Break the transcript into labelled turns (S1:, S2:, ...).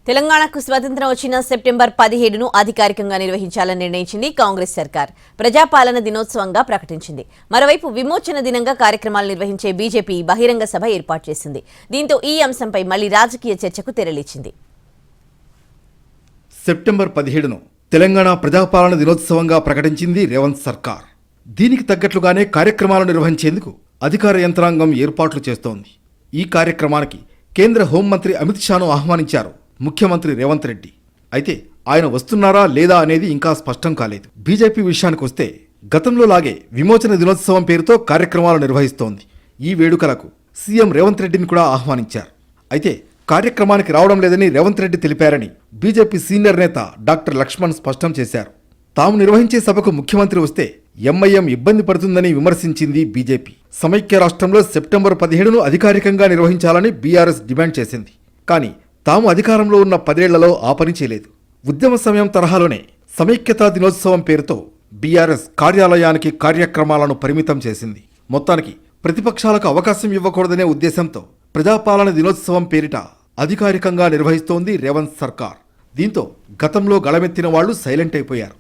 S1: తెలంగాణకు స్వతంత్రం వచ్చిన సెప్టెంబర్ 17ను అధికారికంగా నిర్వహించాలని నిర్ణయించింది కాంగ్రెస్ సర్కార్. ప్రజాపాలన దినోత్సవంగా ప్రకటించింది. మరోవైపు విమోచన దినంగా కార్యక్రమాలు నిర్వహించే బీజేపీ బహిరంగ సభ ఏర్పాటు చేసింది. దీంతో ఈ అంశంపై మళ్లీ రాజకీయ చర్చకు తెరలిచ్చింది.
S2: సెప్టెంబర్ 17ను తెలంగాణ ప్రజాపాలన దినోత్సవంగా ప్రకటించింది రేవంత్ సర్కార్. దీనికి తగ్గట్లుగానే కార్యక్రమాలు నిర్వహించేందుకు అధికార యంత్రాంగం ఏర్పాట్లు చేస్తోంది. ఈ కార్యక్రమానికి కేంద్ర హోంమంత్రి అమిత్ షాను ఆహ్వానించారు ముఖ్యమంత్రి రేవంత్ రెడ్డి. అయితే ఆయన వస్తున్నారా లేదా అనేది ఇంకా స్పష్టం కాలేదు. బీజేపీ విషయానికి వస్తే గతంలో లాగే విమోచన దినోత్సవం పేరుతో కార్యక్రమాలు నిర్వహిస్తోంది. ఈ వేడుకలకు సీఎం రేవంత్ రెడ్డిని కూడా ఆహ్వానించారు. అయితే కార్యక్రమానికి రావడం లేదని రేవంత్ రెడ్డి తెలిపారని బీజేపీ సీనియర్ నేత డాక్టర్ లక్ష్మణ్ స్పష్టం చేశారు. తాము నిర్వహించే సభకు ముఖ్యమంత్రి వస్తే ఎంఐఎం ఇబ్బంది పడుతుందని విమర్శించింది బీజేపీ. సమైక్య రాష్ట్రంలో సెప్టెంబర్ 17ను అధికారికంగా నిర్వహించాలని బీఆర్ఎస్ డిమాండ్ చేసింది. కానీ తాము అధికారంలో ఉన్న 10 ఏళ్లలో ఆ పని చేయలేదు. ఉద్యమ సమయం తరహాలోనే సమైక్యతా దినోత్సవం పేరుతో బీఆర్ఎస్ కార్యాలయానికి కార్యక్రమాలను పరిమితం చేసింది. మొత్తానికి ప్రతిపక్షాలకు అవకాశం ఇవ్వకూడదనే ఉద్దేశంతో ప్రజాపాలన దినోత్సవం పేరిట అధికారికంగా నిర్వహిస్తోంది రేవంత్ సర్కార్. దీంతో గతంలో గళమెత్తిన వాళ్లు సైలెంట్ అయిపోయారు.